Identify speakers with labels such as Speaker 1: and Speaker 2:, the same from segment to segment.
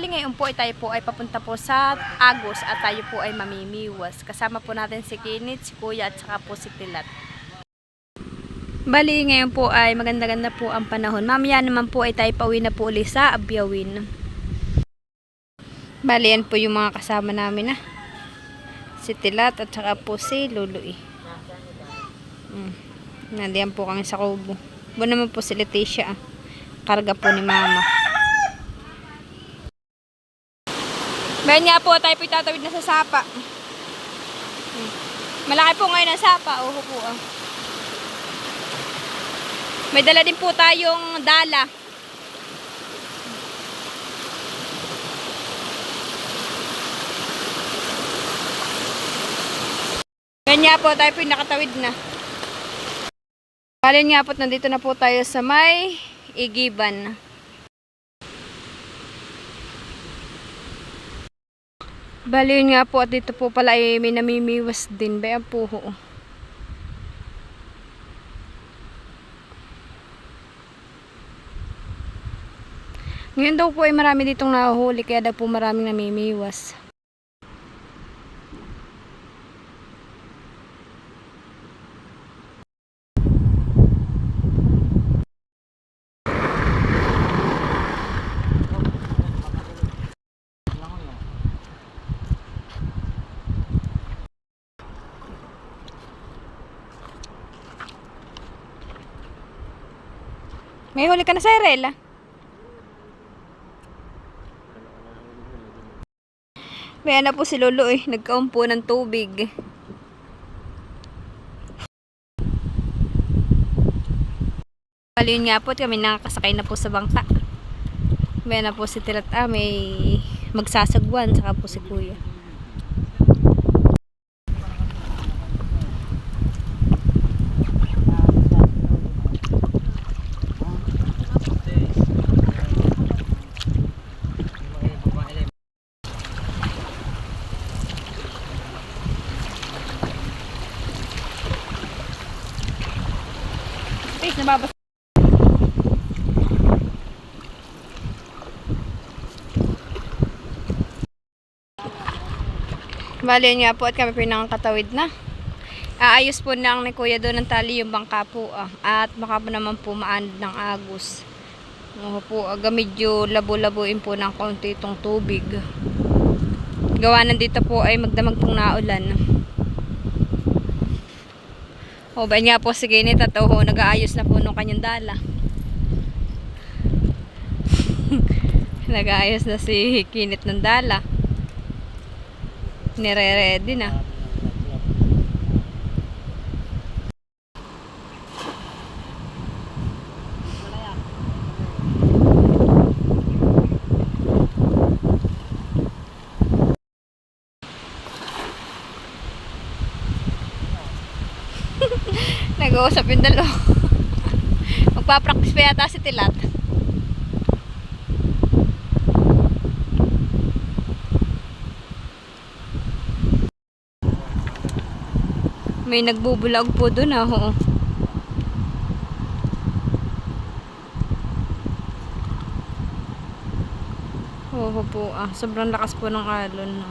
Speaker 1: Bali ngayon po ay tayo po ay papunta po sa Agos at tayo po ay mamimiwas. Kasama po natin si Kinit, si Kuya at saka po si Tilat. Bali ngayon po ay maganda-ganda po ang panahon. Mamaya naman po ay tayo pauwi na po ulit sa Abyawin. Bali yan po yung mga kasama namin si Tilat at saka po si Luluy. Nandiyan po kami sa kubo. Bu naman po si Leticia. Karga po ni Mama. Bayan nga po, tayo po itatawid na sa sapa. Malaki po ngayon ang sapa. Oho po. May dala din po tayong dala. Bayan nga po, tayo po nakatawid na. Balin nga po, nandito na po tayo sa may Igiban. Bali yun nga po at dito po pala ay may namimiwas din. Bayan po ho. Ngayon daw po ay marami ditong nahuhuli kaya daw po maraming namimiwas. May huli ka na sa Irela? May na po si Lolo nagkaumpo ng tubig. Bali yun nga po, kami nakakasakay na po sa bangka. May na po si Tilat, may magsasagwan, saka po si Kuya. Nababas. Bali nga po at kami pinangkatawid na. Aayos po lang ni Kuya doon ng tali yung bangka po at baka po naman po maanod ng agos. Po, medyo labo-labuin po ng konti itong tubig. Gawa nandito po ay magdamag pong naulan. Ba nga po si Kinit at nag-aayos na po nung kanyang dala. Nag-aayos na si Kinit ng dala. Nire-ready na. Nag-uusap yung dalawa. Magpa-practice pa yata si Tilat. May nagbubulag po doon oo. Oo po sobrang lakas po ng alon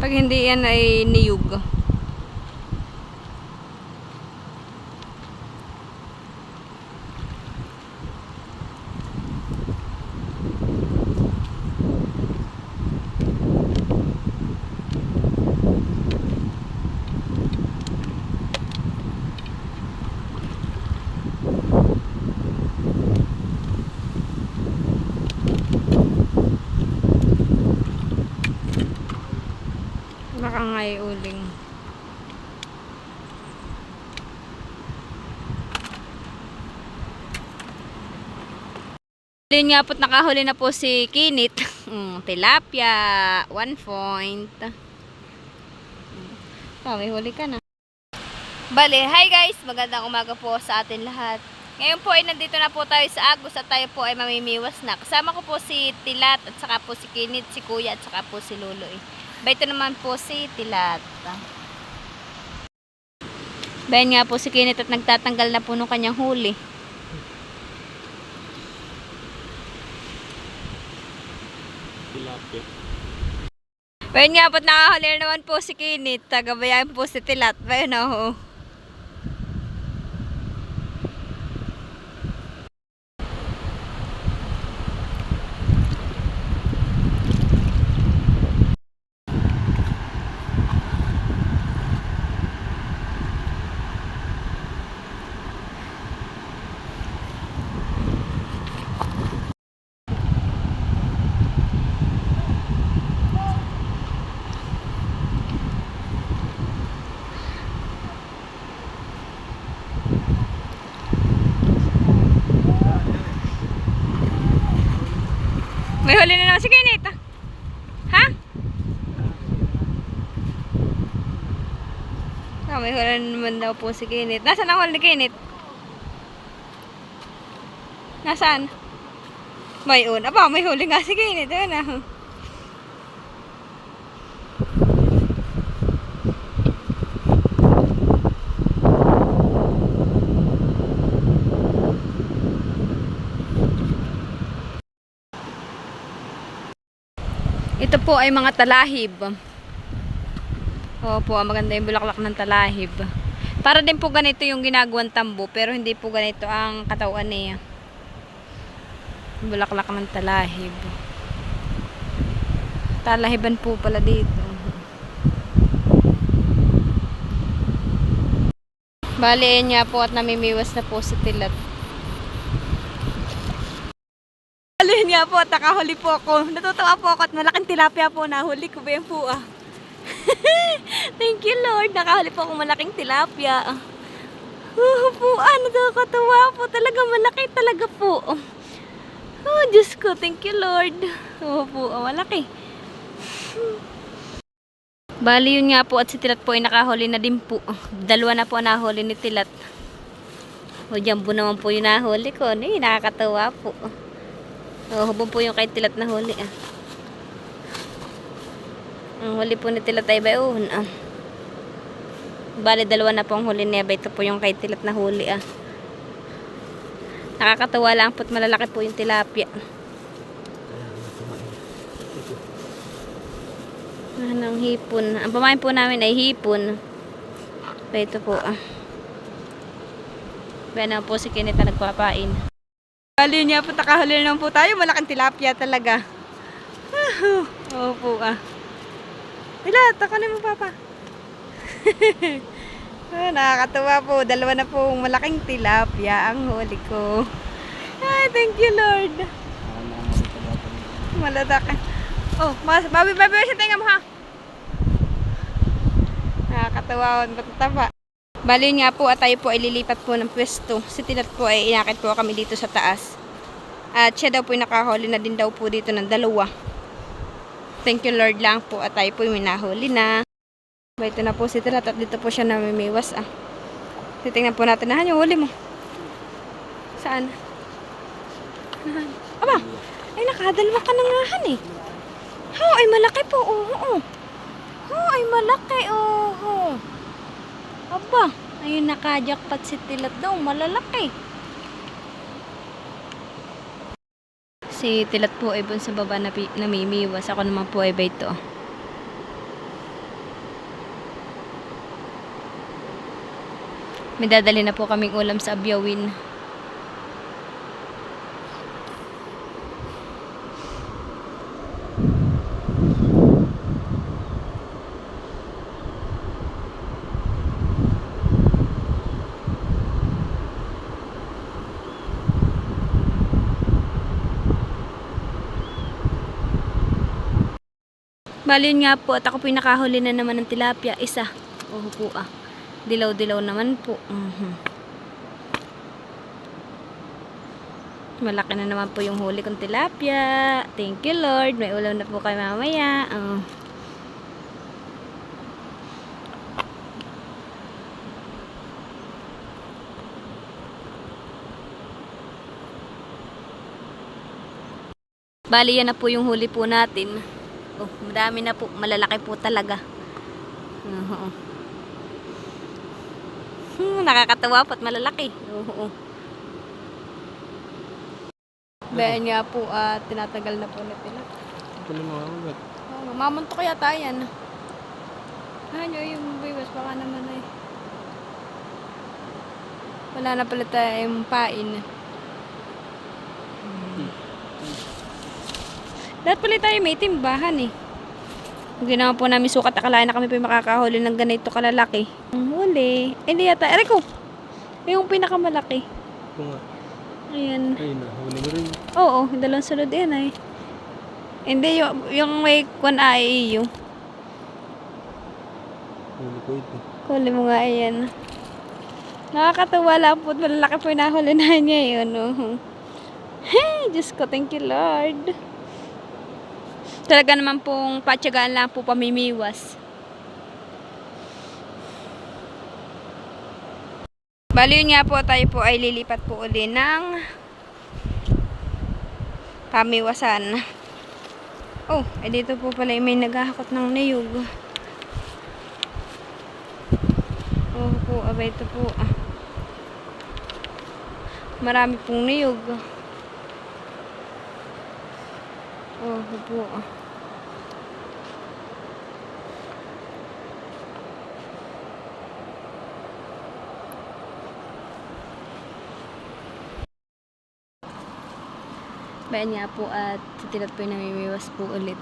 Speaker 1: Pag hindi yan ay niyug. Nakangay uling. Yun nga po't nakahuli na po si Kinit. Tilapia, 1 point. May huli ka na. Bale, hi guys! Magandang umaga po sa atin lahat. Ngayon po ay nandito na po tayo sa Agos at tayo po ay mamimiwas na. Kasama ko po si Tilat at saka po si Kinit, si Kuya at saka po si Lolo Ito naman po si Tilat. Bayan nga po si Kinit at nagtatanggal na po nung kanyang huli.
Speaker 2: tilapia.
Speaker 1: Ayun nga po't nakahuli naman po si Kinit. Tagabayan po si Tilat. Ayun oh. May huli na naman si Kinit. Ha? May huli na naman daw po si Kinit. Nasaan ang huli ni Kinit? Nasaan? May aba, may huli nga si Kinit. Ayun ah. Ito po ay mga talahib. Opo, maganda yung bulaklak ng talahib. Para din po ganito yung ginagawang tambo, pero hindi po ganito ang katawan niya. Bulaklak ng talahib. Talahiban po pala dito. Bali, niya po at namimiwas na po si Tilat. Alin nga po, nakahuli po ako. Natutuwa po ako at malaking tilapia po nahuli ko. Bayan po ah. Thank you Lord, nakahuli po ako malaking tilapia. Po nakakatawa po. Talaga malaki talaga po. Oh, Diyos ko, thank you Lord. Po, malaki. Bali yun nga po at si Tilat po ay nakahuli na din po. Dalawa na po nahuli ni Tilat. O, jumbo naman po yung nahuli ko. Nakakatawa po. Hubog po yung kay Tilat na huli ah. Ang huli po ni Tilat ay bayon ah. Bali dalawa na po ang huli niya. Ito po yung kay Tilat na huli ah. Nakakatawa lang po't malalaki po yung tilapia. Ang hipon. Ang pamain po namin ay hipon. Ito po ah. Bayan na po si Kinit na nagpapain. Bali niya po, nakahuli naman po tayo. Malaking tilapia talaga. Opo ah. Tilat, takunin mo papa. Nakakatawa po. Dalawa na po malaking tilapia ang huli ko. Ay, thank you Lord. Maladak. Oh, babi siya tingnan mo ha. Nakakatawa. Matutaba. Bali nga po at tayo po ay lilipat po ng pwesto. Si Tilat po ay inakit po kami dito sa taas. At siya daw po ay nakahuli na din daw po dito ng dalawa. Thank you Lord lang po at tayo po ay minahuli na. Ito na po si Tilat at dito po siya namimiwas ah. Titingnan po natin na yung huli mo. Saan? Aba, ay nakadalwa ka na nga han eh. Oh, ay malaki po. Oo. Oh, ay malaki. Oo. Aba, ayun nakajakpat si Tilat daw, malalaki. Si Tilat po ay sa baba na namimiwas. Ako naman po ay ito. May dadali na po kaming ulam sa Abyawin. Bali yun nga po at ako po yung nakahuli na naman ng tilapia. Isa. Oo po ah. Dilaw-dilaw naman po. Malaki na naman po yung huli kong tilapia. Thank you Lord. May ulam na po kayo mamaya. Bali yan na po yung huli po natin. Oh, madami na po. Malalaki po talaga. Nakakatawa po at malalaki. Bayan nga po at tinatagal na po na Tilat.
Speaker 2: Ito na mga ugat.
Speaker 1: Oh, mamunto kaya tayo yan. Ano yung biwas, baka naman ay. Wala na pala tayong pain. Lahat pala tayo may timbahan eh. Kung ginawa po namin sukat, akalain na kami pa makakahuli ng ganito kalalaki. Ang huli. Hindi yata. Aray ko! Yung pinakamalaki.
Speaker 2: Ito nga.
Speaker 1: Ayan.
Speaker 2: Ayun na, huli mo rin.
Speaker 1: Oo, yung dalawang sunod yan ay. Hindi, yung may kwan ay yung.
Speaker 2: Huli ko ito.
Speaker 1: Huli mo nga ayan. Nakakatawa lang po. Malalaki po yung nahuli na niya yun. Oh. Hey, Diyos ko, thank you Lord. Talaga naman pong patyagaan lang po pamimiwas. Bali yun nga po, tayo po ay lilipat po uli ng pamiwasan. Oh, dito po pala may naghahakot ng niyog. Oh po, abay ito po. Marami pong niyog. Oh po. Bayan nga po at titilat po yung namimiwas po ulit.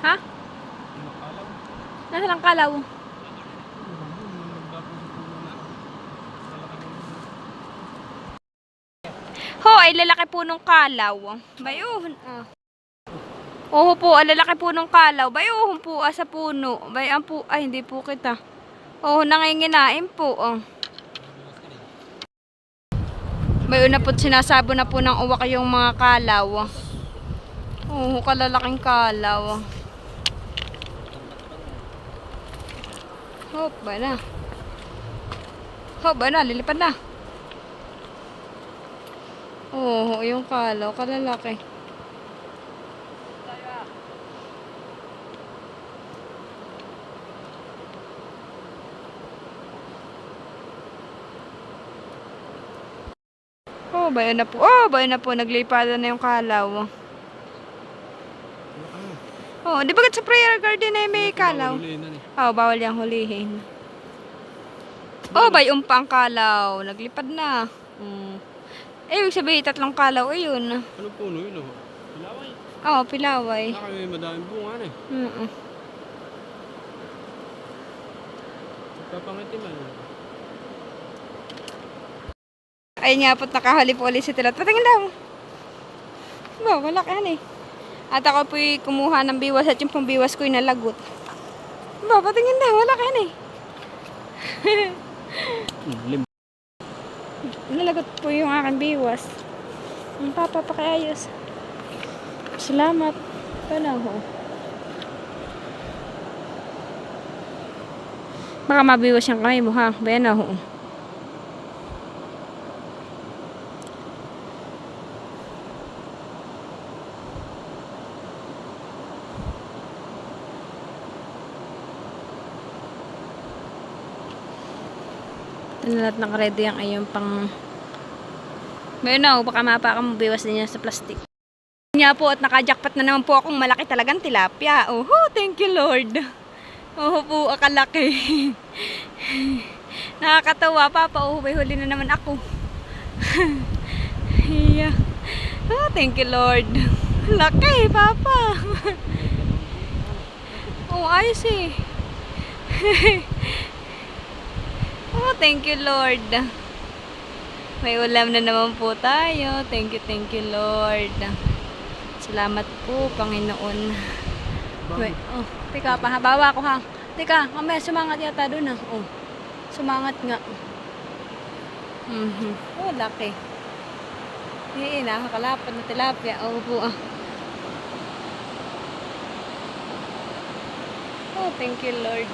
Speaker 1: Ha? Nasaan ang kalaw? Ho, ay lalaki po nung kalaw. Bayuhon. Oo po, ay lalaki po nung kalaw. Bayuhon po sa puno. Bayan po, ay hindi po kita. Oo, nanginginain po. Bayo na po sinasabo na po ng uwak yung mga kalaw. Oo, kalalaking kalaw. Hop, ba na. Hop, ba na, lilipad na. Oo, yung kalaw, kalalaki. Oh, bayan na po. Oh, bayan na po. Naglipada na yung kalaw. Oh, di ba sa prayer garden ay may kalaw? Oh, bawal yung hulihin. Oh, bayong pang kalaw. Naglipad na. Ibig sabihin, tatlong kalaw. Ayun.
Speaker 2: Ano puno yun? Pilaway.
Speaker 1: Oh, pilaway.
Speaker 2: Naka may madaming bunga eh. Papangitim ano.
Speaker 1: Ayun nga po't nakahali po ulit si Tilot. Patingin daw. Ba, malaki yan eh. At ako po'y kumuha ng biwas at yung pambiwas ko'y nalagot. Ba, patingin daw. Malaki yan eh. Nalagot po yung aking biwas. Ang papa pakiayos. Salamat. Panaho. Baka mabiwas yung kamay mo ha. Bayan na ho. Lahat naka-ready ang ayun pang bayan na ho. Baka mapaka mabiwas din yan sa plastic. Nga po at naka-jackpot na naman po akong malaki talagang tilapia. Oh, thank you Lord. Oh po, akalaki. Nakakatawa, Papa. Oh, may huli na naman ako. Yeah. Oh, thank you Lord. Laki, Papa. Oh, ayos eh. Oh, thank you Lord. May ulam na naman po tayo. Thank you Lord. Salamat po, Panginoon. Wait, oh, teka pa, habawa ko ha. Teka, mamaya sumangat yata doon ha. Oh, sumangat nga. Oh, laki. Nakakalapat na tilapia. Oh, po ah. Oh, thank you Lord.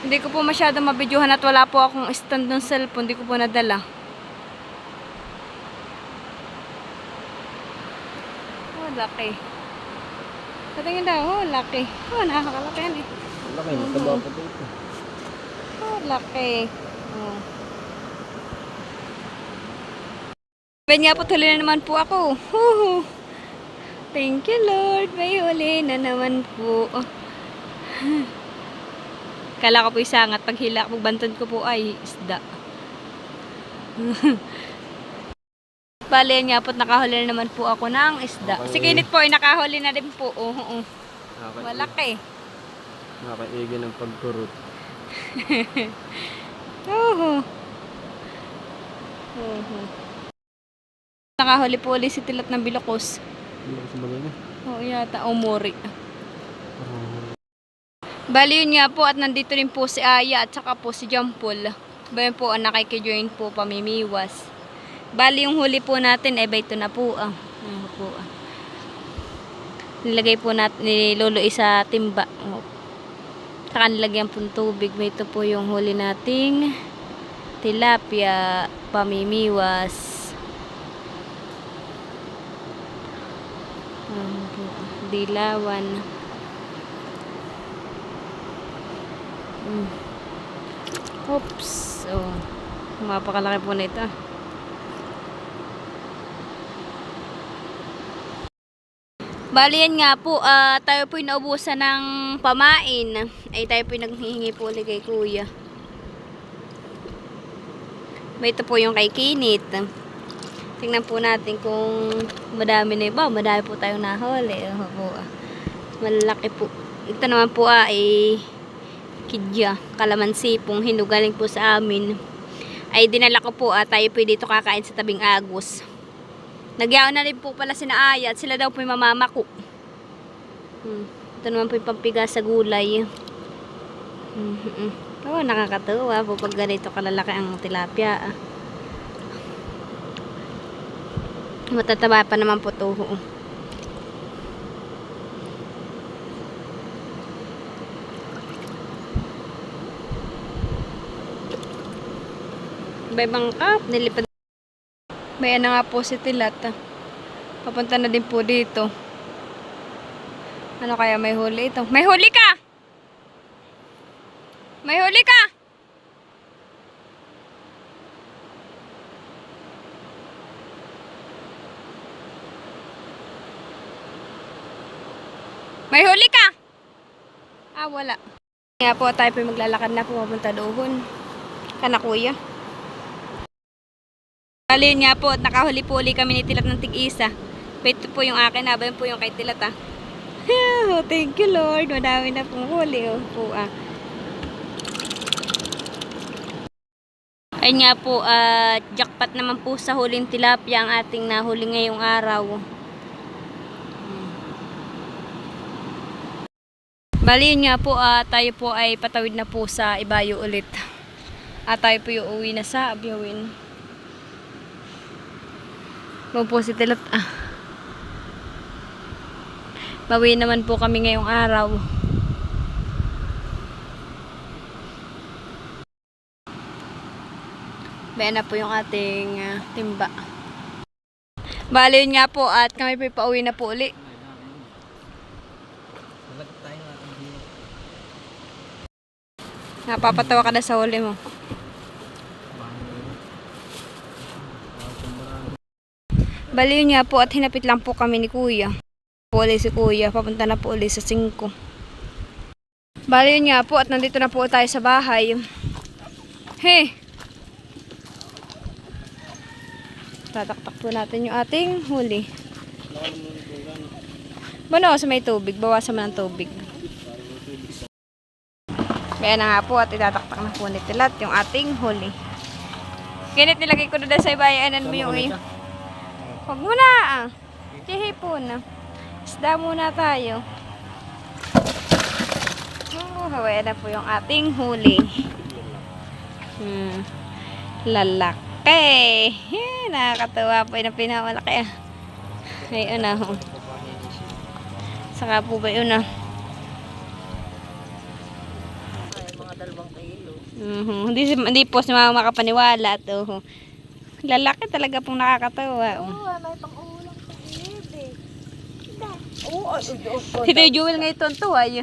Speaker 1: Hindi ko po masyado mabidyohan at wala po akong stand ng cellphone. Hindi ko po nadala. Oh, laki. Patingin daw, oh, laki. Oh, nakakalaki yan eh.
Speaker 2: Laki, mataba pa ito.
Speaker 1: Oh, laki. Oh. Ben nga po, tuloy na naman po ako. Woohoo! Thank you, Lord. May huli na naman po. Kala ko po isangat. Paghila, pagbantod ko po ay isda. Bale nga po, nakahuli na naman po ako ng isda.
Speaker 2: Okay.
Speaker 1: Si Kinit po ay nakahuli na din po. Oo. Malaki.
Speaker 2: Nakaigi ng pagkurot.
Speaker 1: Oo. Nakahuli po ulit si Tilat ng Bilokos.
Speaker 2: Hindi ko sabagay na.
Speaker 1: Oo yata, umuri. Bali yun nga po at nandito rin po si Aya at saka po si Jampol. Bayan po ang nakikijoin po pamimiwas. Bali yung huli po natin ay ito na po ah. Ano po ah. Nilagay po natin, niluluoy sa timba. Saka nilagyan po ng tubig. Ito po yung huli nating tilapia, pamimiwas. Dilawan. Oops. Oh. Mapakalaki po na ito. Bali yan nga po, tayo po naubusan ng pamain. Ay tayo po naghihingi po ulit kay Kuya. Ito po yung kay Kinit. Tingnan po natin kung madami na iba. Madami po tayong nahuli. Malaki po. Ito naman po ay kidya, kalamansi pong hinugaling po sa amin. Ay dinala ko po tayo po dito kakain sa tabing Agos. Nagyaon na rin po pala sina Aya at sila daw po yung mamamako. Ito naman po yung pampigas sa gulay. Oh, nakakatuwa po pag ganito kalalaki ang tilapia. Matataba pa naman po ito. May bangkap, nilipad. May na nga po si Tilat. Papunta na din po dito. Ano kaya may huli ito? May huli ka! May huli ka! May huli ka! Wala. Nga po tayo po maglalakad na po papunta doon. Kana Kuya. Bali nga po at nakahuli po ulit kami ni Tilat ng tig-isa. Ito po yung akin, yun po yung kay Tilat Thank you Lord. Madami na pong huli po Ayun nga po, jackpot naman po sa huling tilapia ang ating nahuli ngayong araw. Bali yun nga po, tayo po ay patawid na po sa Ibayo ulit. At tayo po yung uwi na sa Abyawin. Po si Tilat. Bawi naman po kami ngayong araw. Bayan na po yung ating timba. Bali yun nga po at kami po pauwi na po uli. Napapatawa ka na sa huli mo. Bali yun nga po at hinapit lang po kami ni Kuya. Uli si Kuya, papunta na po uli sa 5. Bali yun nga po at nandito na po tayo sa bahay. Hey! Tataktak po natin yung ating huli. Bano sa may tubig, bawasan mo ng tubig. Kaya na nga po at itataktak na po ni Tilat yung ating huli. Ganit nilagay ko na sa ibayanan mo yung iyo. Huwag mo na Tihipon na. Isda muna tayo. Hawaya na po yung ating huli. Lalaki. Nakakatawa po yung pinamalaki. Ayun na. Saka po ba yun
Speaker 3: 2 kilo.
Speaker 1: Hindi po si mama makapaniwala. To. Lalaki talaga pong nakakatawa.
Speaker 3: May pang-ulam sa ibig. Oo,
Speaker 1: Si Tio Jewel ngayon tonto ay.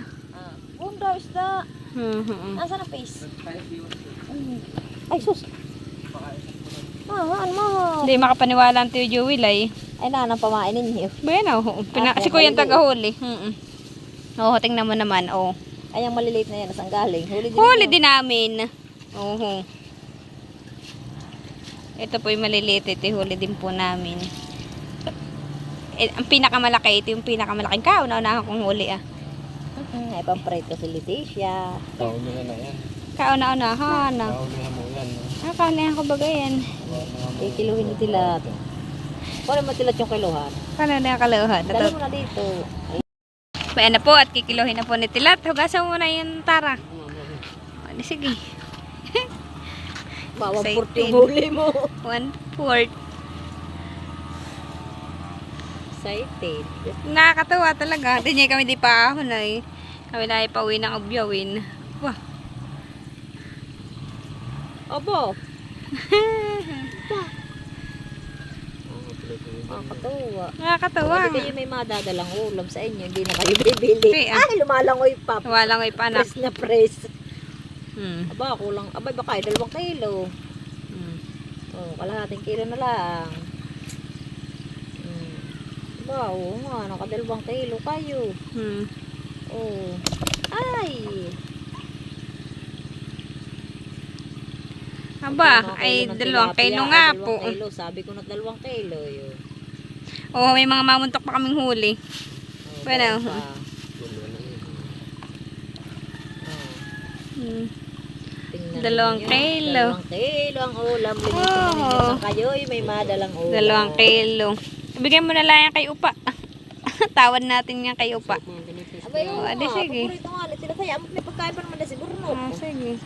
Speaker 3: Bunda, isda. Nasaan ang face? Ay, sus. Ano mo?
Speaker 1: Hindi makapaniwala ang Tio Jewel ay.
Speaker 3: Ay, nanang pamain ninyo.
Speaker 1: Bueno, si Kuya ang tagahuli. Oo, tingnan mo naman. Oh.
Speaker 3: Ay, ang maliliit na yan, saan galing?
Speaker 1: Huli din namin. Oo. Ito po yung maliliit. Ito huli din po namin. Ang pinakamalaki, ito yung pinakamalaking kauna-unahan kong huli ah.
Speaker 3: Ay, pamprito si Leticia.
Speaker 2: Kaulihan na yan.
Speaker 1: Kauna-unahan ah.
Speaker 2: Kaulihan mo yan. No?
Speaker 1: Kaunahan ko bagay yan.
Speaker 3: Kiluhin ni Tilat. Kunin mo Tilat yung kiluhan.
Speaker 1: Kaunahan kaluhan.
Speaker 3: Dali mo na dito.
Speaker 1: May ano po at kikiluhin na po ni Tilat. Hugasan mo na yung tara. Sige.
Speaker 3: Bawang
Speaker 1: Excited.
Speaker 3: port yung huli mo.
Speaker 1: 1/4.
Speaker 3: Excited.
Speaker 1: Nakakatawa talaga. Hindi niya kami di pa ahon ay. Kami na ipauwi ng Ubyawin. Wah.
Speaker 3: Opo. Nakakatawa.
Speaker 1: Nakakatawa.
Speaker 3: Hindi kayo may madadalang ulam sa inyo. Hindi na kayo bibili.
Speaker 1: Okay,
Speaker 3: Ay, lumalangoy pa.
Speaker 1: Walang ay panak.
Speaker 3: Press na press.
Speaker 1: Hmm.
Speaker 3: Aba, kulang. Abay, baka ay 2 kilo. Oh, kalahating kilo na lang. Aba, oo nga. Naka 2 kilo kayo. Oh. Ay.
Speaker 1: Aba, ay 2 kilo nga po.
Speaker 3: 2 kilo. Sabi ko na 2 kilo yun.
Speaker 1: Oo, may mga mamuntok pa kaming huli.
Speaker 3: Oh,
Speaker 1: Bueno.
Speaker 3: pa. Tingnan
Speaker 1: 2
Speaker 3: ninyo.
Speaker 1: kilo.
Speaker 3: 2 kilo ang ulam. Linisin na ninyo sa kayo'y may madalang ulam.
Speaker 1: 2 kilo. Ibigay mo na lang yan kay Upa. Tawad natin yan kay Upa.
Speaker 3: Abay, oo
Speaker 1: Adi,
Speaker 3: nga.
Speaker 1: sige.
Speaker 3: Paborito nga. Sila kaya amot na pagkain pa naman na siguro, no?
Speaker 1: Sige.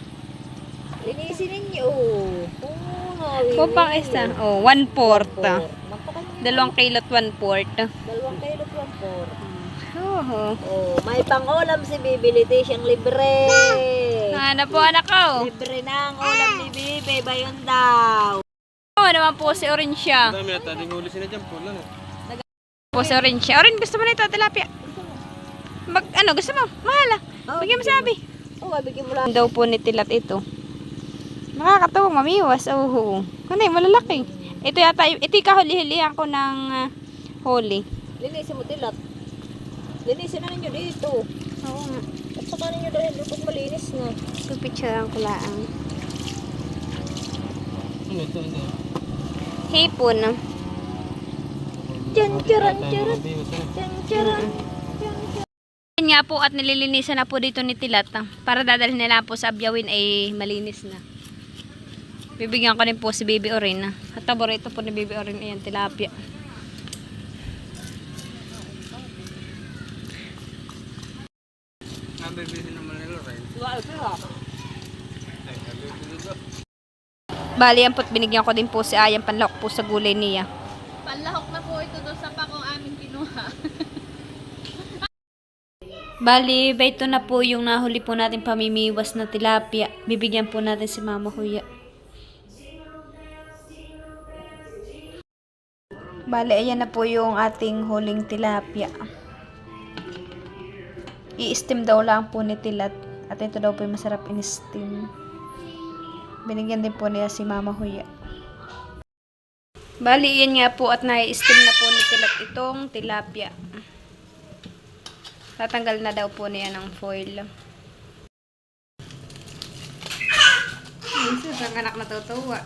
Speaker 3: Linisin ninyo. Oo, nawi.
Speaker 1: Po pang isa. Oh, 1/4. 2 kilo at 1/4.
Speaker 3: 2 kilo, 1/4.
Speaker 1: Oo.
Speaker 3: Oh, may pang-ulam si Bibi Liti siyang libre.
Speaker 1: Ano po anak ko?
Speaker 3: Libre na ang ulam ni Bibi. Bayon daw.
Speaker 1: Oo naman po si Oransia.
Speaker 2: Dami at ating huli sila dyan po lang.
Speaker 1: Po si Oransia. Orange, gusto mo na ito, tilapia? Ano, gusto mo? Mahala. Bigyan mo sabi.
Speaker 3: Oo, bigyan mo lang.
Speaker 1: Daw po ni Tilat ito. Nakakatawang mamiwas. Oo. Ano yung malalaki? Ito yata, ito yung kahuli-hulihan ko ng huli.
Speaker 3: Linisin mo Tilat. Linisin na ninyo dito.
Speaker 1: Oo nga.
Speaker 3: At saka ninyo dahil lupot malinis na.
Speaker 1: Picture ko lang.
Speaker 2: Ano ito?
Speaker 1: Hipon.
Speaker 3: Tiyan, tiyan, tiyan. Tiyan, tiyan.
Speaker 1: Yan nga po at nililinisan na po dito ni Tilat. Para dadalhin nila po sa Abyawin ay malinis na. Bibigyan ko din po si Baby Orin. At paborito po ni Baby Orin ayan, tilapia.
Speaker 2: Ang bibili naman nila rin.
Speaker 1: Bali yan po't binigyan ko din po si Ayang panlahok po sa gulay niya.
Speaker 4: Panlahok na po ito doon sa pakong aming kinuha.
Speaker 1: Bali, ito na po yung nahuli po natin pamimiwas na tilapia. Bibigyan po natin si Mama Huya. Bali, ayan na po yung ating huling tilapia. I-steam daw lang po ni Tilat. At ito daw po yung masarap in-steam. Binigyan din po niya si Mama Huya. Bali, yan nga po at nai-steam na po ni Tilat itong tilapia. Tatanggal na daw po niya ng foil. Minsan, ang anak natutuwa.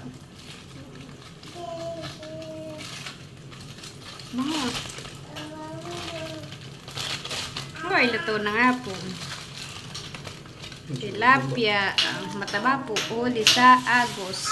Speaker 1: Mga. Ay, luto na nga po. Tilapia, mataba po, uli sa agos.